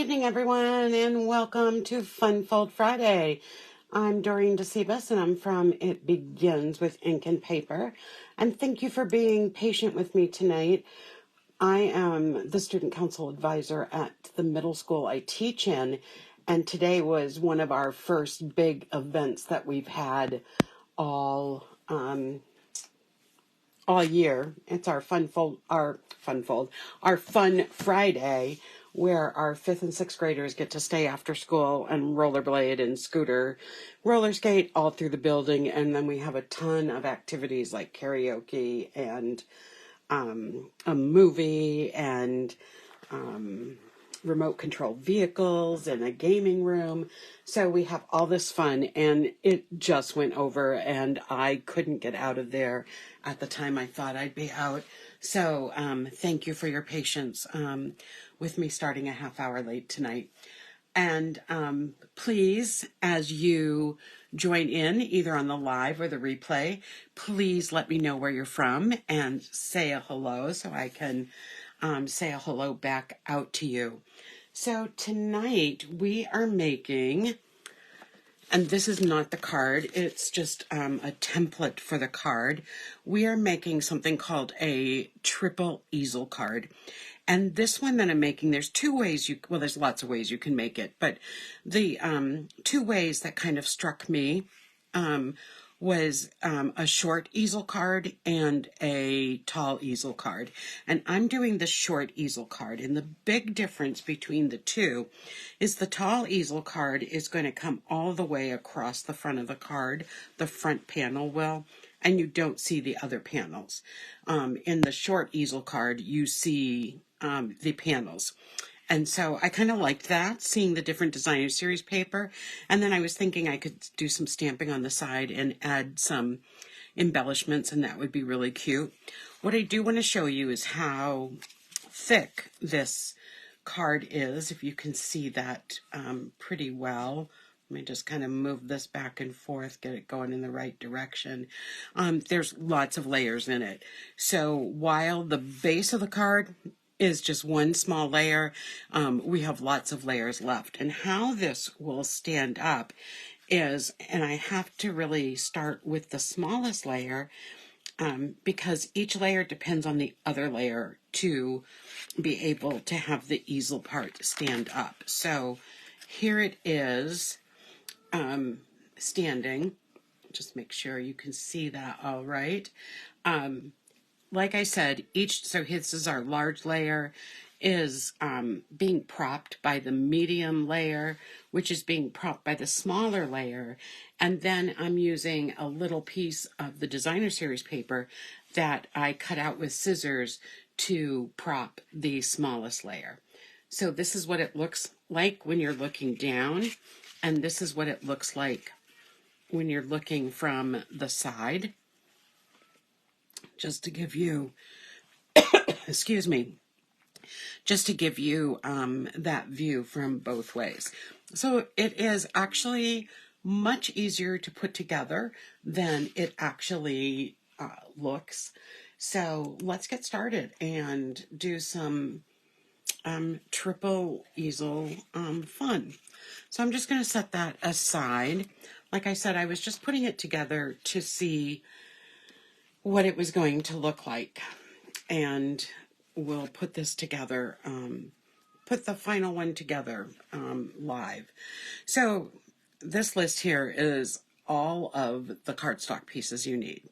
evening, everyone, and welcome to Fun Fold Friday. I'm Dorene Decibus, and I'm from It Begins with Ink and Paper. And thank you for being patient with me tonight. I am the student council advisor at the middle school I teach in, and today was one of our first big events that we've had all year. It's our Fun Friday, where our 5th and 6th graders get to stay after school and rollerblade and scooter, roller skate all through the building. And then we have a ton of activities like karaoke and a movie and remote control vehicles and a gaming room. So we have all this fun, and it just went over, and I couldn't get out of there at the time I thought I'd be out. So thank you for your patience with me starting a half hour late tonight. And please, as you join in either on the live or the replay, please let me know where you're from and say a hello so I can say a hello back out to you. So tonight we are making, and this is not the card, it's just a template for the card. We are making something called a triple easel card. And this one that I'm making, there's two ways there's lots of ways you can make it, but the two ways that kind of struck me was a short easel card and a tall easel card. And I'm doing the short easel card. And the big difference between the two is the tall easel card is going to come all the way across the front of the card. The front panel will, and you don't see the other panels. In the short easel card, you see the panels. And so I kind of liked that, seeing the different designer series paper. And then I was thinking I could do some stamping on the side and add some embellishments, and that would be really cute. What I do want to show you is how thick this card is, if you can see that pretty well. Let me just kind of move this back and forth, get it going in the right direction. There's lots of layers in it. So while the base of the card is just one small layer, we have lots of layers left. And how this will stand up is, and I have to really start with the smallest layer because each layer depends on the other layer to be able to have the easel part stand up. So here it is standing. Just make sure you can see that all right. Like I said, so this is our large layer, is being propped by the medium layer, which is being propped by the smaller layer. And then I'm using a little piece of the designer series paper that I cut out with scissors to prop the smallest layer. So this is what it looks like when you're looking down, and this is what it looks like when you're looking from the side. Just to give you, excuse me, just to give you that view from both ways. So it is actually much easier to put together than it actually looks. So let's get started and do some triple easel fun. So I'm just going to set that aside. Like I said, I was just putting it together to see what it was going to look like, and we'll put this together, put the final one together live. So this list here is all of the cardstock pieces you need.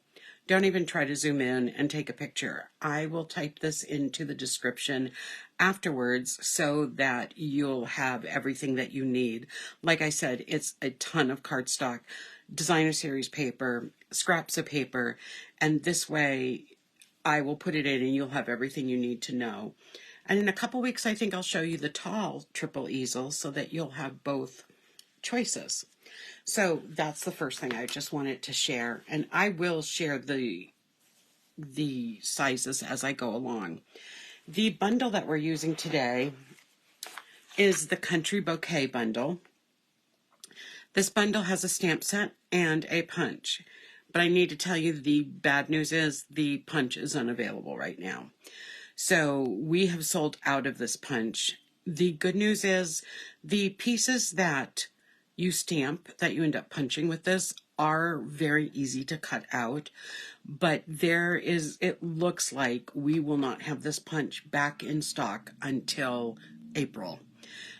Don't even try to zoom in and take a picture. I will type this into the description afterwards so that you'll have everything that you need. Like I said, it's a ton of cardstock, designer series paper, scraps of paper, and this way I will put it in and you'll have everything you need to know. And in a couple weeks, I think I'll show you the tall triple easel so that you'll have both choices. So that's the first thing I just wanted to share, and I will share the sizes as I go along. The bundle that we're using today is the Country Bouquet bundle. This bundle has a stamp set and a punch, but I need to tell you the bad news is the punch is unavailable right now. So we have sold out of this punch The good news is the pieces that you stamp, that you end up punching with this, are very easy to cut out, but it looks like we will not have this punch back in stock until April.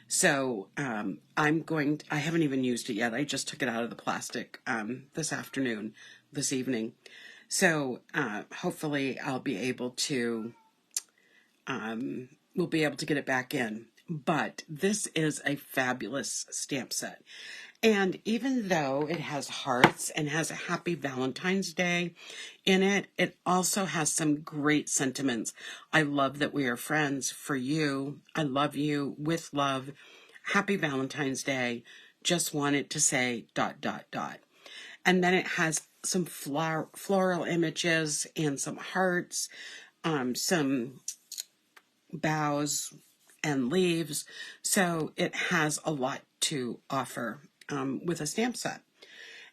So I haven't even used it yet. I just took it out of the plastic this evening. So hopefully we'll be able to get it back in. But this is a fabulous stamp set. And even though it has hearts and has a happy Valentine's Day in it, it also has some great sentiments. I love that we are friends. For you, I love you, with love, happy Valentine's Day, just wanted to say ... And then it has some floral images and some hearts, some boughs and leaves. So it has a lot to offer with a stamp set.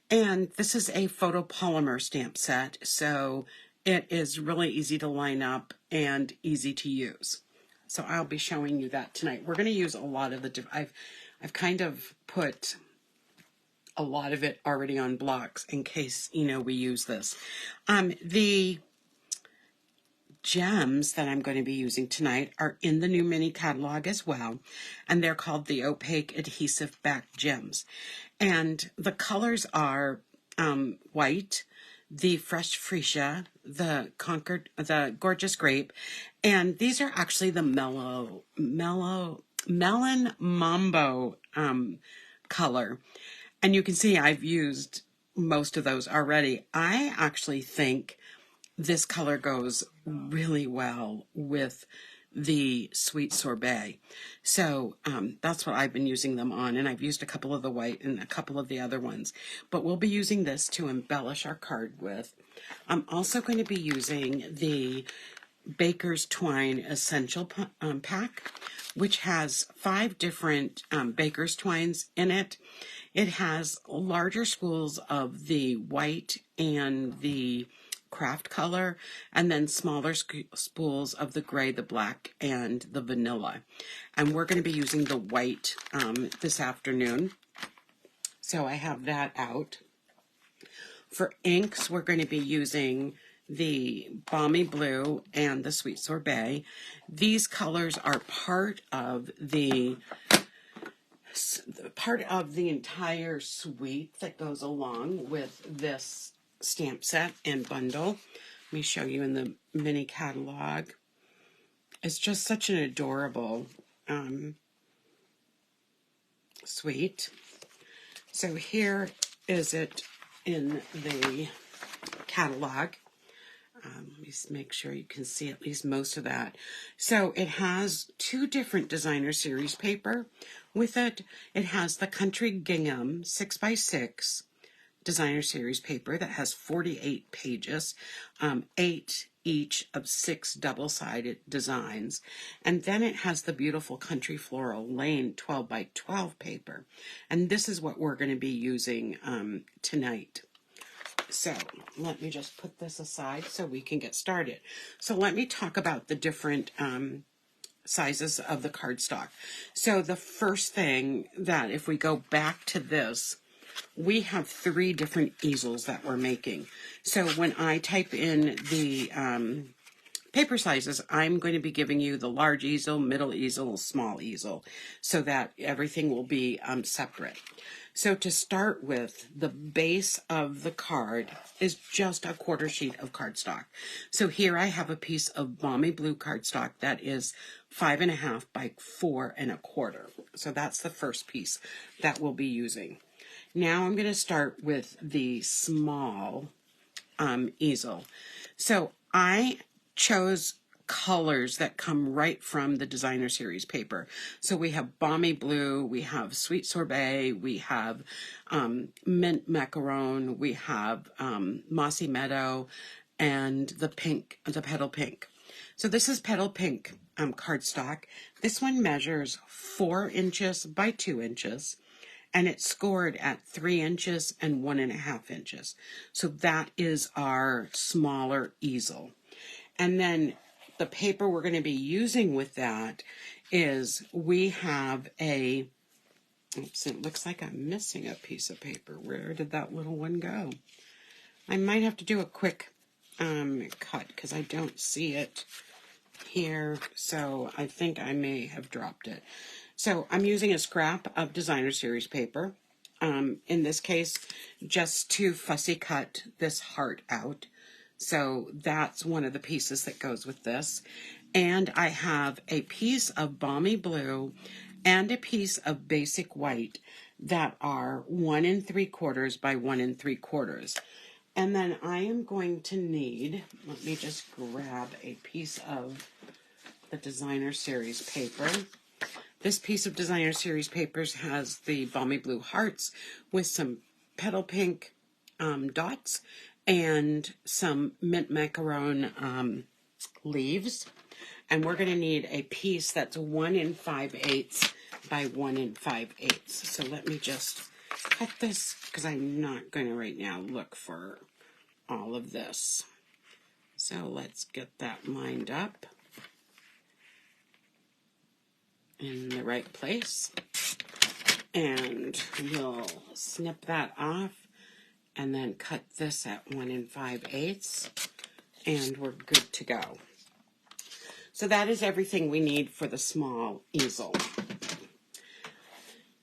And this is a photopolymer stamp set, so it is really easy to line up and easy to use. So I'll be showing you that tonight. We're going to use a lot of I've kind of put a lot of it already on blocks in case, we use this. The gems that I'm going to be using tonight are in the new mini catalog as well, and they're called the opaque adhesive back gems. And the colors are white, the fresh freesia, the gorgeous grape, and these are actually the melon mambo color. And you can see I've used most of those already. I actually think this color goes really well with the sweet sorbet. So that's what I've been using them on, and I've used a couple of the white and a couple of the other ones. But we'll be using this to embellish our card with. I'm also going to be using the Baker's Twine Essential Pack, which has 5 different Baker's Twines in it. It has larger spools of the white and the craft color, and then smaller spools of the gray, the black, and the vanilla. And we're going to be using the white this afternoon. So I have that out. For inks, we're going to be using the Balmy Blue and the Sweet Sorbet. These colors are part of the entire suite that goes along with this stamp set and bundle. Let me show you in the mini catalog. It's just such an adorable suite. So here is it in the catalog. Let me just make sure you can see at least most of that. So it has 2 different designer series paper with it. It has the Country Gingham 6x6 designer series paper that has 48 pages, 8 each of 6 double-sided designs. And then it has the beautiful Country Floral Lane 12x12 paper. And this is what we're going to be using tonight. So let me just put this aside so we can get started. So let me talk about the different sizes of the cardstock. So the first thing that, if we go back to this, we have 3 different easels that we're making. So when I type in the paper sizes, I'm going to be giving you the large easel, middle easel, small easel, so that everything will be separate. So to start with, the base of the card is just a 1/4 sheet of cardstock. So here I have a piece of Balmy Blue cardstock that is 5.5 by 4 1/4. So that's the first piece that we'll be using. Now I'm going to start with the small easel. So I chose colors that come right from the designer series paper. So we have Balmy Blue, we have Sweet Sorbet, we have Mint Macaron, we have Mossy Meadow, and the pink, the Petal Pink. So this is Petal Pink cardstock. This one measures 4 inches by 2 inches. And it's scored at 3 inches and 1.5 inches. So that is our smaller easel. And then the paper we're going to be using with that is we have a, oops, it looks like I'm missing a piece of paper. Where did that little one go? I might have to do a quick cut because I don't see it here, so I think I may have dropped it. So I'm using a scrap of designer series paper, in this case just to fussy cut this heart out. So that's one of the pieces that goes with this. And I have a piece of balmy blue and a piece of basic white that are 1 3/4 by 1 3/4. And then I am going to need, let me just grab a piece of the designer series paper. This piece of designer series papers has the balmy blue hearts with some petal pink dots and some mint macaron leaves. And we're going to need a piece that's 1 5/8 by 1 5/8. So let me just cut this because I'm not going to right now look for all of this. So let's get that lined up in the right place. And we'll snip that off and then cut this at 1 5/8. And we're good to go. So that is everything we need for the small easel.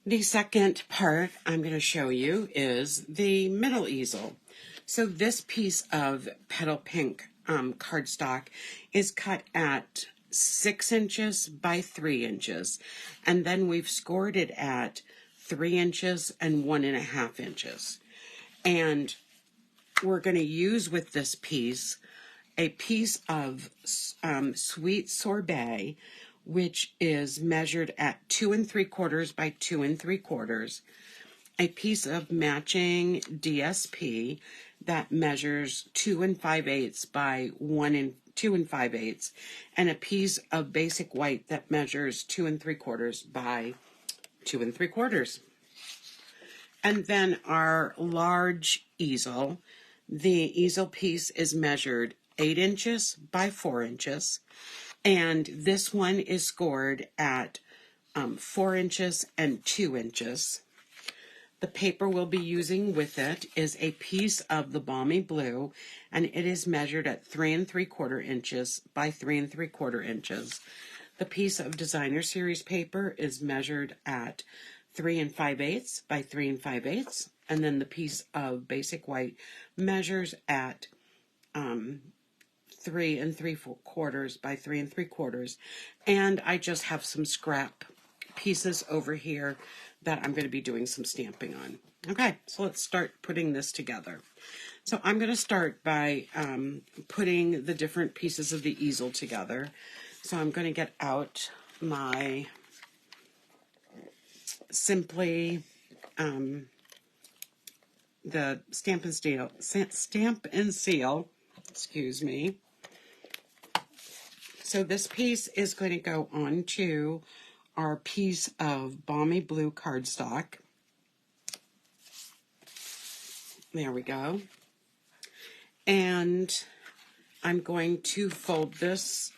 The second part I'm going to show you is the middle easel. So this piece of petal pink cardstock is cut at 6 inches by 3 inches, and then we've scored it at 3 inches and 1.5 inches. And we're going to use with this piece a piece of sweet sorbet, which is measured at 2 3/4 by 2 3/4, a piece of matching DSP that measures 2 5/8 by 2 5/8, and a piece of basic white that measures 2 3/4 by 2 3/4. And then our large easel, the easel piece is measured 8 inches by 4 inches, and this one is scored at 4 inches and 2 inches. The paper we'll be using with it is a piece of the balmy blue, and it is measured at 3 3/4 inches by 3 3/4 inches. The piece of designer series paper is measured at 3 5/8 by 3 5/8, and then the piece of basic white measures at 3 3/4 by 3 3/4, and I just have some scrap pieces over here that I'm going to be doing some stamping on. Okay, so let's start putting this together. So I'm going to start by putting the different pieces of the easel together. So I'm going to get out my Simply the Stamp and Seal, excuse me. So this piece is going to go onto our piece of balmy blue cardstock. There we go. And I'm going to fold this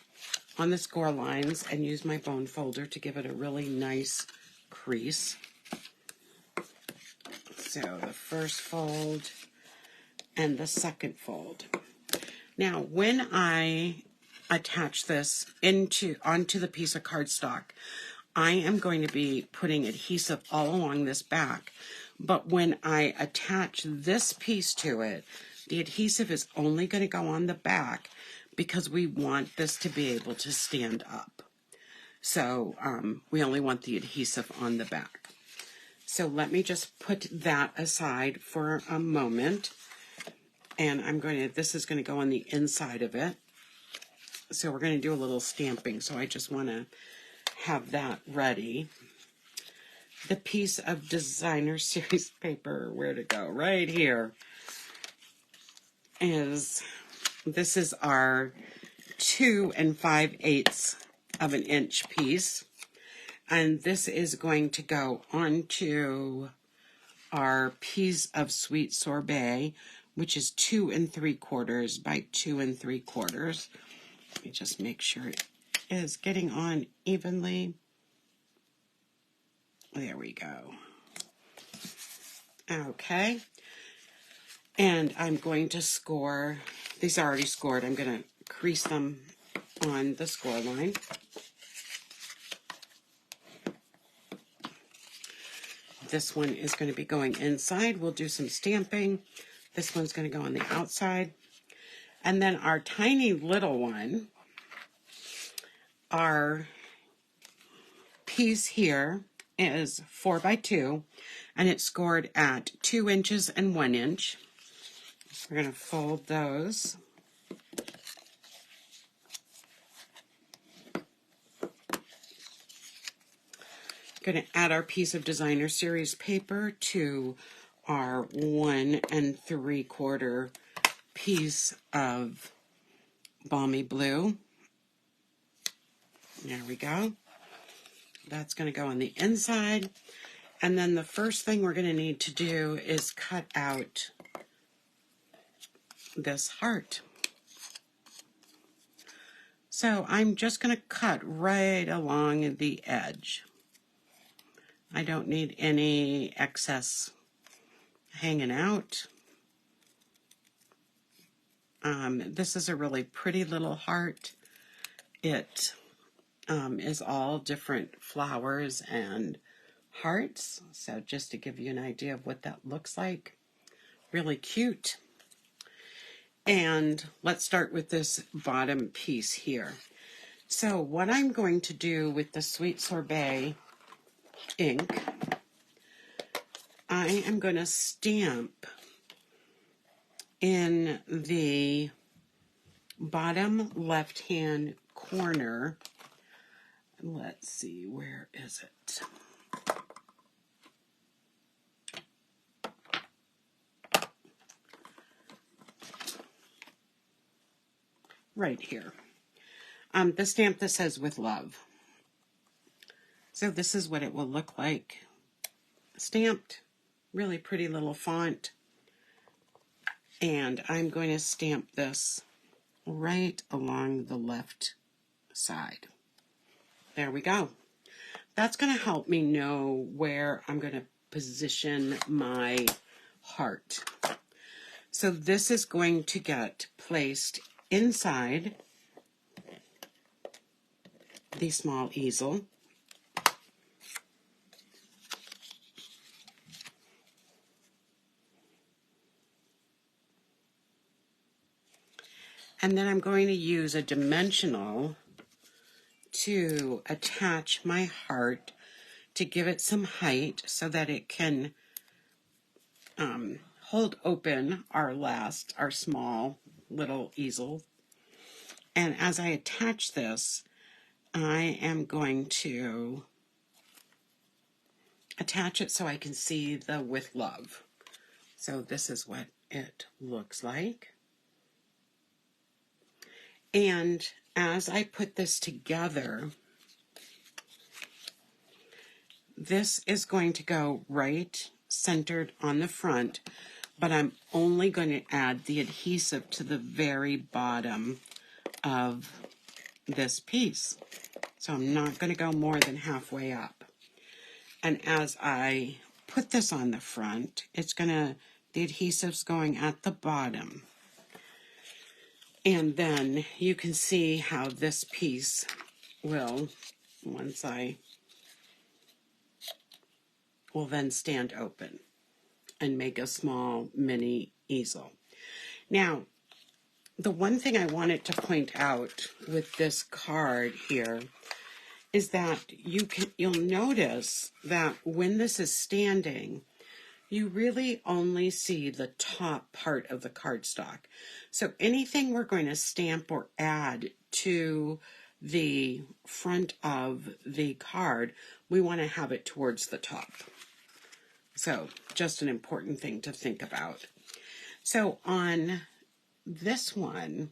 on the score lines and use my bone folder to give it a really nice crease. So the first fold and the second fold. Now, when I attach this onto the piece of cardstock, I am going to be putting adhesive all along this back, but when I attach this piece to it, the adhesive is only going to go on the back because we want this to be able to stand up. So we only want the adhesive on the back. So let me just put that aside for a moment, and this is going to go on the inside of it. So we're going to do a little stamping, so I just want to have that ready. The piece of designer series paper, where to go? Right here. This is our 2 5/8 of an inch piece, and this is going to go onto our piece of sweet sorbet, which is 2 3/4 by 2 3/4. Let me just make sure it is getting on evenly. There we go. Okay. And I'm going to score, these are already scored, I'm going to crease them on the score line. This one is going to be going inside. We'll do some stamping. This one's going to go on the outside. And then our tiny little one, our piece here is 4 by 2, and it's scored at 2 inches and 1 inch. We're going to fold those. Going to add our piece of designer series paper to our 1 3/4 piece of balmy blue. There we go. That's going to go on the inside. And then the first thing we're going to need to do is cut out this heart. So I'm just going to cut right along the edge. I don't need any excess hanging out. This is a really pretty little heart. It is all different flowers and hearts. So just to give you an idea of what that looks like. Really cute. And let's start with this bottom piece here. So what I'm going to do with the Sweet Sorbet ink, I am going to stamp in the bottom left-hand corner. Let's see, where is it? Right here. The stamp that says "With Love." So this is what it will look like. Stamped, really pretty little font. And I'm going to stamp this right along the left side. There we go. That's going to help me know where I'm going to position my heart. So this is going to get placed inside the small easel. And then I'm going to use a dimensional to attach my heart to give it some height so that it can hold open our small little easel. And as I attach this, I am going to attach it so I can see the "With Love." So this is what it looks like. And as I put this together, this is going to go right centered on the front, but I'm only going to add the adhesive to the very bottom of this piece. So I'm not going to go more than halfway up. And as I put this on the front, the adhesive's going at the bottom. And then you can see how this piece will, will then stand open and make a small mini easel. Now, the one thing I wanted to point out with this card here is that you'll notice that when this is standing, you really only see the top part of the cardstock. So anything we're going to stamp or add to the front of the card, we want to have it towards the top. So just an important thing to think about. So on this one,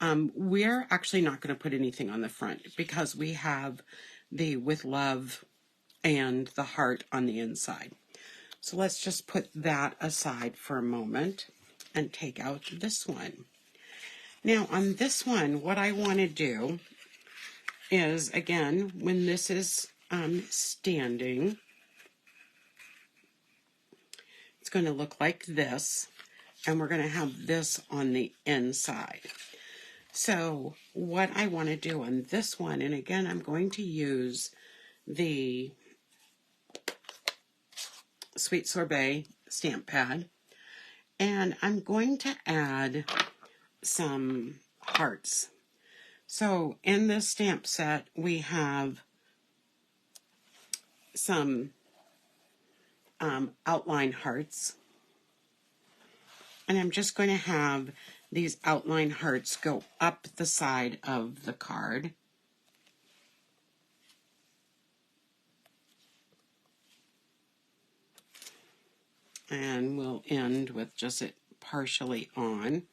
we're actually not going to put anything on the front because we have the "With Love" and the heart on the inside. So let's just put that aside for a moment and take out this one. Now on this one, what I want to do is, again, when this is standing, it's going to look like this, and we're going to have this on the inside. So what I want to do on this one, and again, I'm going to use the Sweet Sorbet stamp pad, and I'm going to add some hearts. So in this stamp set, we have some outline hearts, and I'm just going to have these outline hearts go up the side of the card. And we'll end with just it partially on.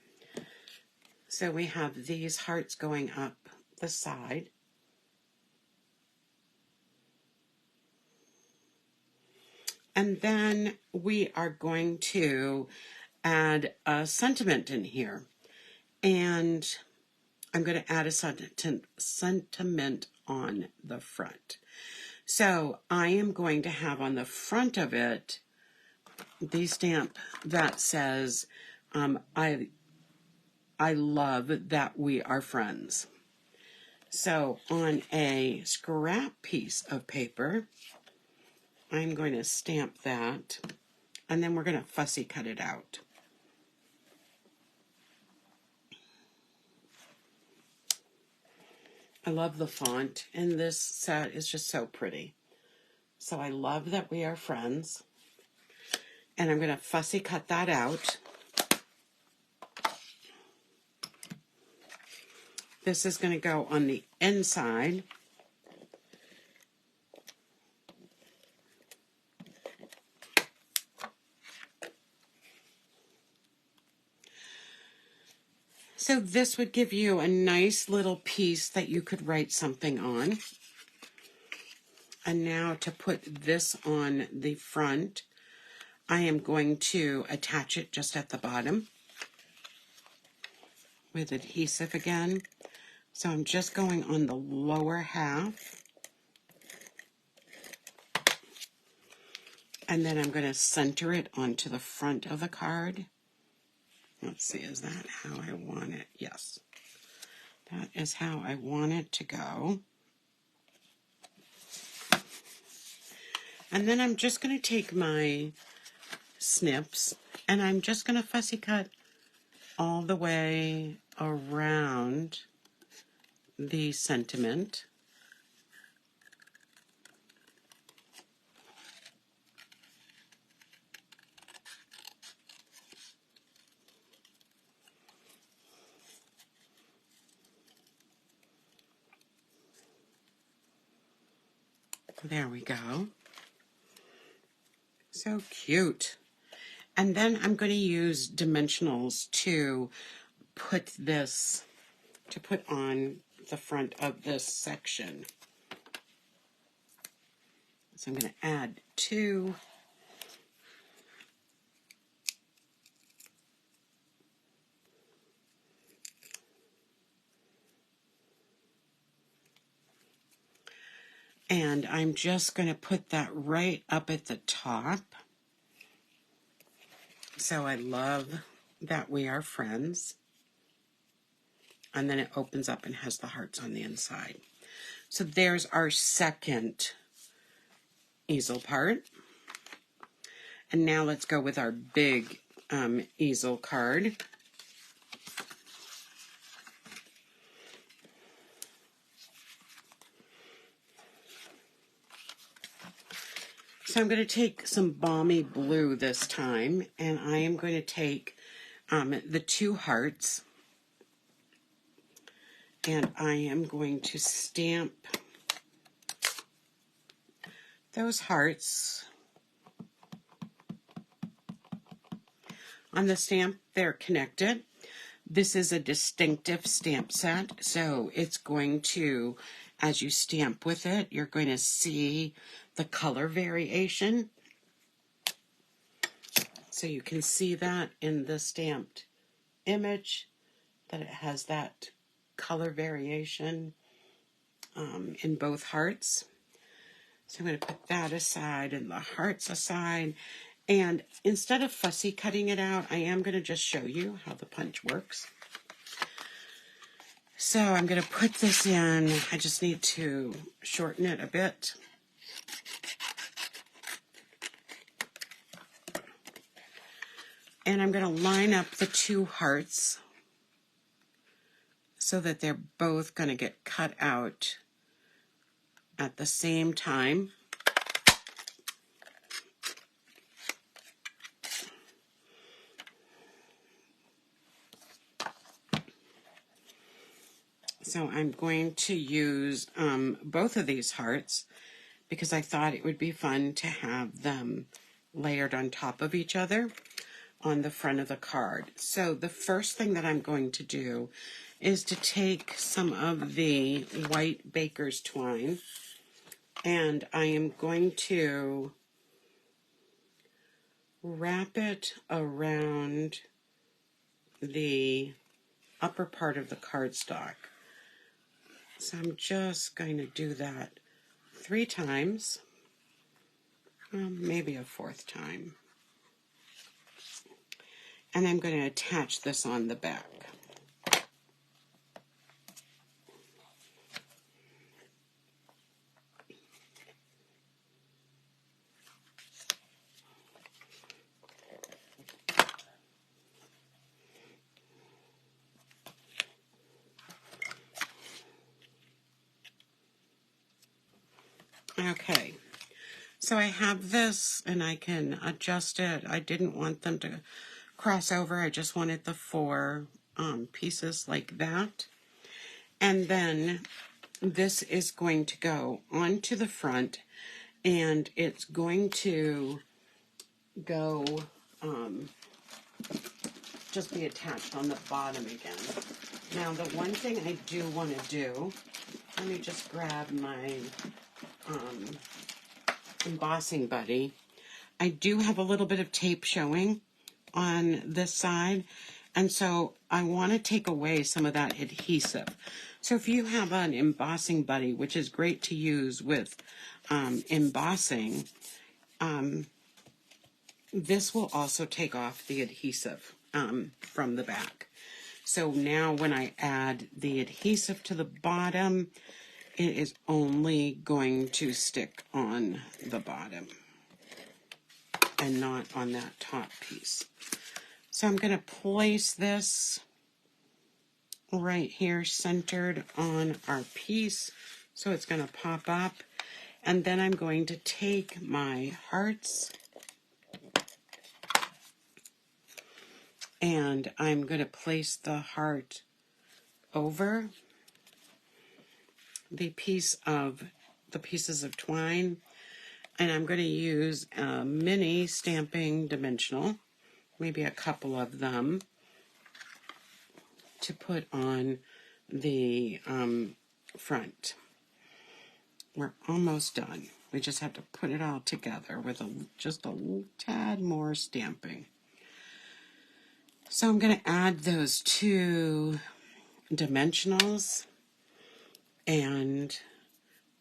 So we have these hearts going up the side. And then we are going to add a sentiment in here. And I'm going to add a sentiment on the front. So I am going to have on the front of it the stamp that says, I love that we are friends. So on a scrap piece of paper, I'm going to stamp that, and then we're going to fussy cut it out. I love the font in this set. It's just so pretty. So I love that we are friends. And I'm going to fussy cut that out. This is going to go on the inside. So this would give you a nice little piece that you could write something on. And now to put this on the front, I am going to attach it just at the bottom with adhesive again. So I'm just going on the lower half. And then I'm going to center it onto the front of the card. Let's see, is that how I want it? Yes. That is how I want it to go. And then I'm just going to take my snips and I'm just going to fussy cut all the way around the sentiment. There we go. So cute. And then I'm going to use dimensionals to put this, to put on the front of this section. So I'm going to add 2. And I'm just going to put that right up at the top. So I love that we are friends. And then it opens up and has the hearts on the inside. So there's our second easel part. And now let's go with our big easel card. So I'm going to take some balmy blue this time, and I am going to take the 2 hearts, and I am going to stamp those hearts on the stamp. They're connected. This is a distinctive stamp set, so it's going to, as you stamp with it, you're going to see the color variation. So you can see that in the stamped image. that it has that color variation in both hearts. So I'm going to put that aside and the hearts aside. And instead of fussy cutting it out, I am going to just show you how the punch works. So I'm going to put this in. I just need to shorten it a bit. And I'm going to line up the two hearts so that they're both going to get cut out at the same time. So I'm going to use both of these hearts because I thought it would be fun to have them layered on top of each other on the front of the card. So the first thing that I'm going to do is to take some of the white baker's twine, and I am going to wrap it around the upper part of the cardstock. So I'm just going to do that 3 times, maybe a 4th time. And I'm going to attach this on the back. Okay, so I have this and I can adjust it. I didn't want them to cross over. I just wanted the 4 pieces like that. And then this is going to go onto the front, and it's going to go just be attached on the bottom again. Now the one thing I do want to do, let me just grab my embossing buddy. I do have a little bit of tape showing on this side, and so I want to take away some of that adhesive. So if you have an embossing buddy, which is great to use with embossing, this will also take off the adhesive from the back. So now when I add the adhesive to the bottom, it is only going to stick on the bottom and not on that top piece. So I'm going to place this right here centered on our piece so it's going to pop up, and then I'm going to take my hearts and I'm going to place the heart over the pieces of twine, and I'm going to use a mini stamping dimensional, maybe a couple of them, to put on the front. We're almost done. We just have to put it all together with just a tad more stamping. So I'm going to add those 2 dimensionals and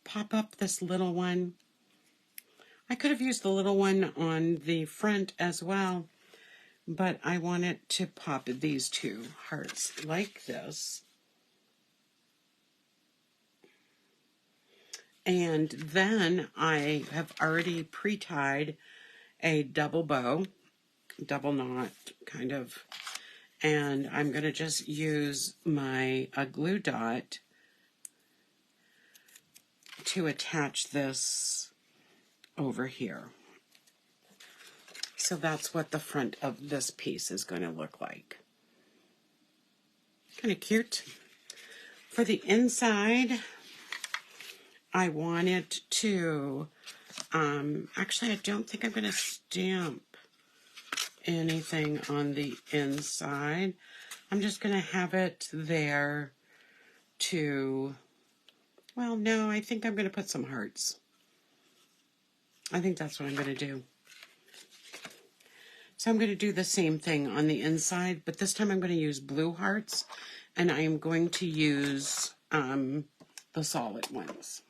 pop up this little one. I could have used the little one on the front as well, but I wanted to pop these 2 hearts like this. And then I have already pre-tied a double bow, double knot kind of, and I'm going to just use my glue dot to attach this over here. So that's what the front of this piece is going to look like. Kind of cute. For the inside, I want it to, actually I don't think I'm going to stamp anything on the inside. I'm just going to have it there to, well, no, I think I'm going to put some hearts. I think that's what I'm going to do. So I'm going to do the same thing on the inside, but this time I'm going to use blue hearts and I am going to use the solid ones.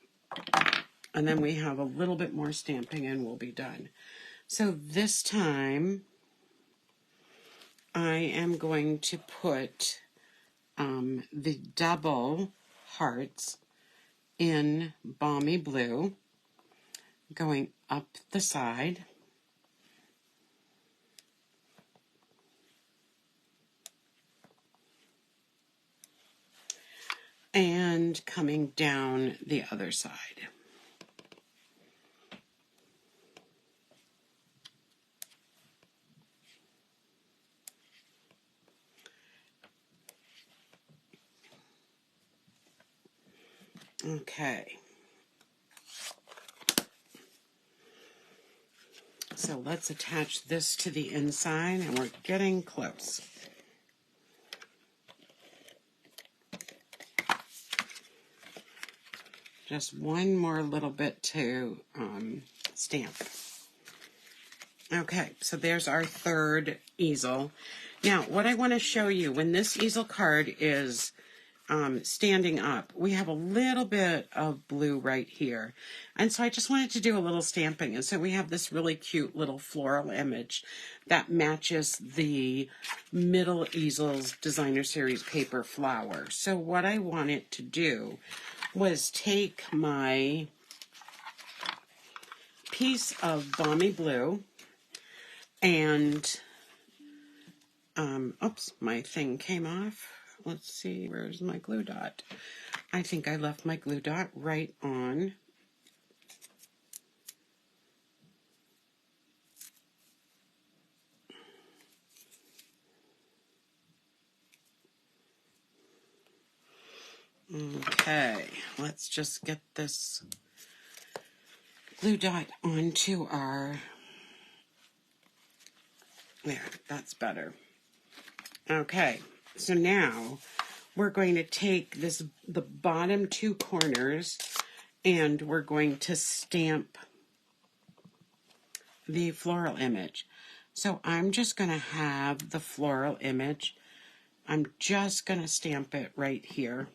And then we have a little bit more stamping and we'll be done. So this time I am going to put the double hearts in Balmy Blue, going up the side. And coming down the other side. Okay. So let's attach this to the inside, and we're getting close. Just one more little bit to stamp. Okay, so there's our third easel. Now, what I want to show you, when this easel card is standing up, we have a little bit of blue right here. And so I just wanted to do a little stamping. And so we have this really cute little floral image that matches the middle easel's designer series paper flower. So what I wanted to do was take my piece of Balmy Blue and, oops, my thing came off. Let's see, where's my glue dot? I think I left my glue dot right on. Okay, let's just get this glue dot onto our, there, that's better. Okay, so now we're going to take the bottom two corners and we're going to stamp the floral image. So I'm just going to have the floral image. I'm just going to stamp it right here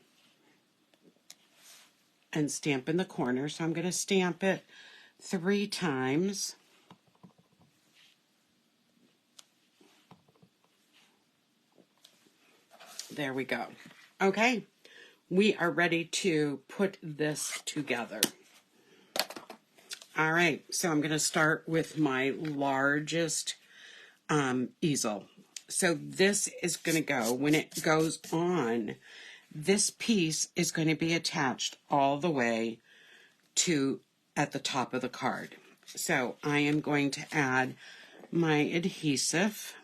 and stamp in the corner. So I'm going to stamp it 3 times. There we go. Okay, we are ready to put this together. All right, so I'm going to start with my largest easel. So this is going to go, when it goes on, this piece is going to be attached all the way to at the top of the card. So I am going to add my adhesive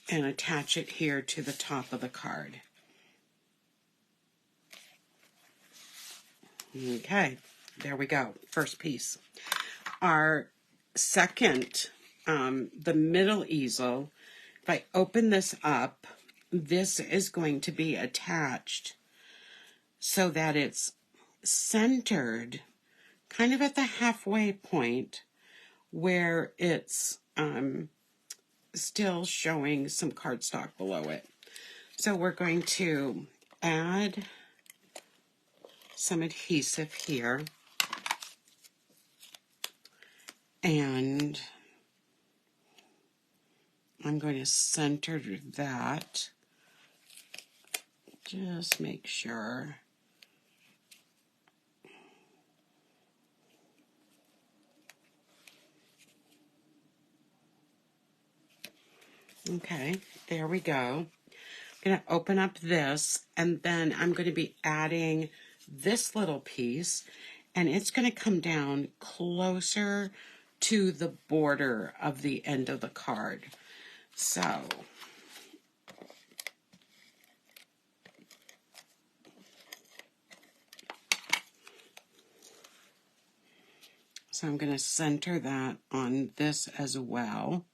and attach it here to the top of the card. Okay, there we go, first piece. Our second, the middle easel, if I open this up, this is going to be attached so that it's centered kind of at the halfway point where it's still showing some cardstock below it. So we're going to add some adhesive here and I'm going to center that. Just make sure. Okay, there we go. I'm going to open up this, and then I'm going to be adding this little piece, and it's going to come down closer to the border of the end of the card. So I'm going to center that on this as well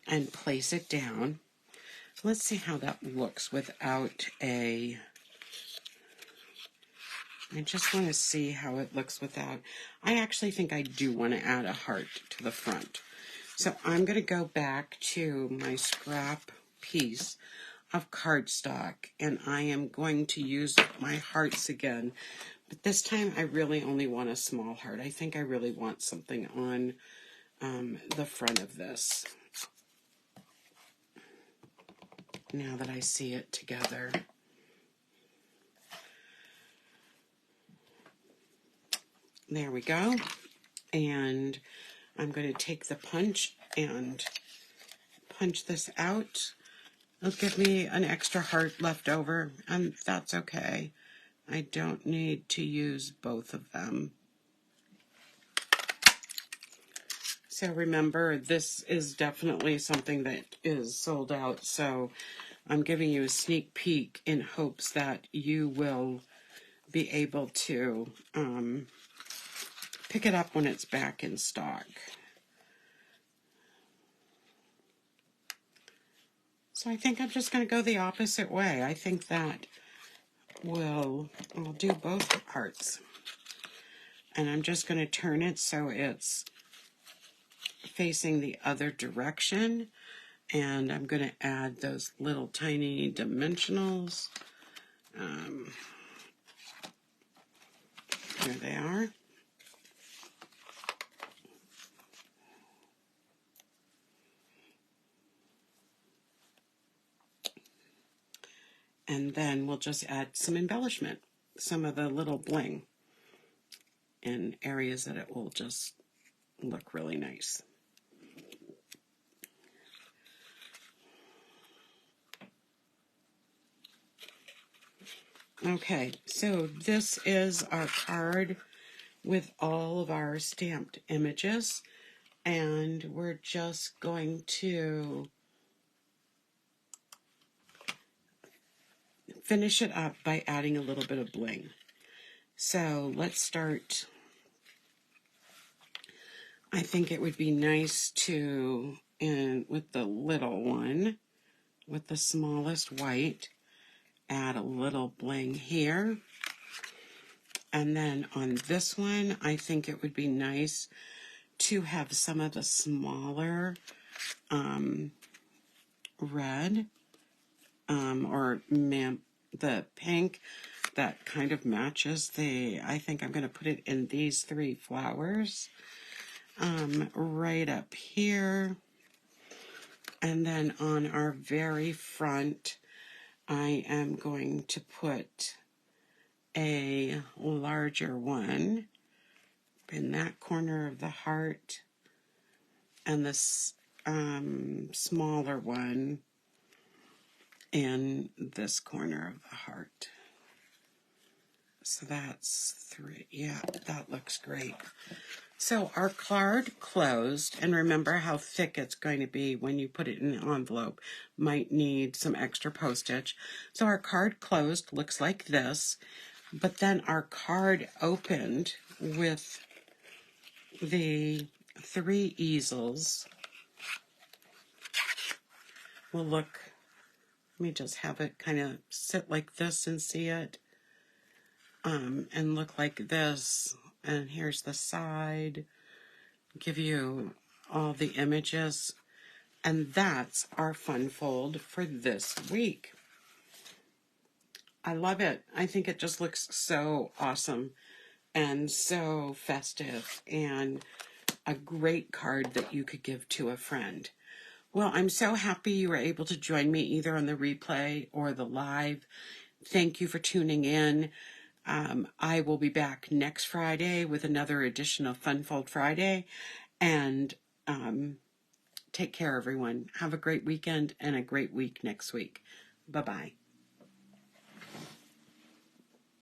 and place it down. Let's see how that looks without a... I just want to see how it looks without... I actually think I do want to add a heart to the front. So I'm going to go back to my scrap piece of cardstock, and I am going to use my hearts again. But this time I really only want a small heart. I think I really want something on the front of this. Now that I see it together. There we go. And I'm going to take the punch and punch this out. It'll give me an extra heart left over, and that's okay. I don't need to use both of them. So remember, this is definitely something that is sold out, so I'm giving you a sneak peek in hopes that you will be able to pick it up when it's back in stock. So I think I'm just going to go the opposite way. I think that I'll do both hearts. And I'm just going to turn it so it's facing the other direction. And I'm going to add those little tiny dimensionals. There they are. And then we'll just add some embellishment, some of the little bling in areas that it will just look really nice. Okay, so this is our card with all of our stamped images, and we're just going to finish it up by adding a little bit of bling. So let's start. I think it would be nice to, with the little one, with the smallest white, add a little bling here. And then on this one, I think it would be nice to have some of the smaller red or the pink that kind of matches I think I'm going to put it in these three flowers right up here. And then on our very front, I am going to put a larger one in that corner of the heart, and this smaller one in this corner of the heart. So that's 3. Yeah, that looks great. So our card closed, and remember how thick it's going to be when you put it in the envelope. Might need some extra postage. So our card closed looks like this, but then our card opened with the 3 easels. Will look, let me just have it kind of sit like this and see it, and look like this. And here's the side, give you all the images, and that's our fun fold for this week. I love it. I think it just looks so awesome and so festive, and a great card that you could give to a friend. Well, I'm so happy you were able to join me either on the replay or the live. Thank you for tuning in. I will be back next Friday with another edition of Fun Fold Friday. And take care, everyone. Have a great weekend and a great week next week. Bye-bye.